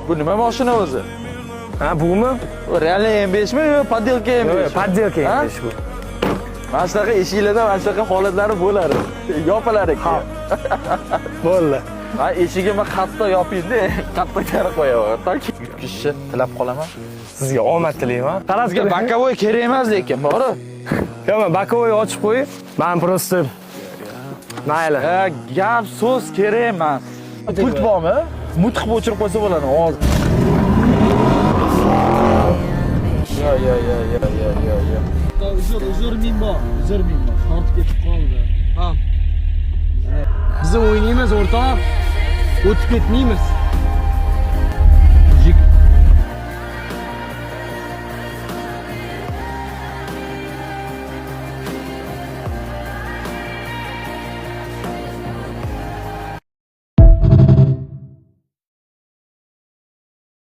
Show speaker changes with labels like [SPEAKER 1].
[SPEAKER 1] Bu nima mashina o'zi?
[SPEAKER 2] Ha, bumi?
[SPEAKER 1] Realniy M5 mi yo poddelka M5?
[SPEAKER 2] Poddelka M5 bu.
[SPEAKER 1] Mana shunaqa eshiklarda mana shunaqa holatlari bo'ladi. Yopilar ekan.
[SPEAKER 2] Bo'ldi.
[SPEAKER 1] Ha, eshigimni qattiq yopingda, qattiq kara qo'yaver. Toki yutqizishni tilab qolaman.
[SPEAKER 2] Sizga omad tilayman.
[SPEAKER 1] Sizga bakovoy kerak emas lekin, bori.
[SPEAKER 2] Yo'q, men bakovoy ochib qo'y. Men просто mayli.
[SPEAKER 1] Gap so'z kerak emas. Pult bormi? Mutq o'chirib qo'ysa bo'ladi hozir. Yo.
[SPEAKER 3] Uzr ming bor. Tortib ketib qoldi. Ha. Biz o'ynaymiz o'rtoq. O'tib ketmaymiz.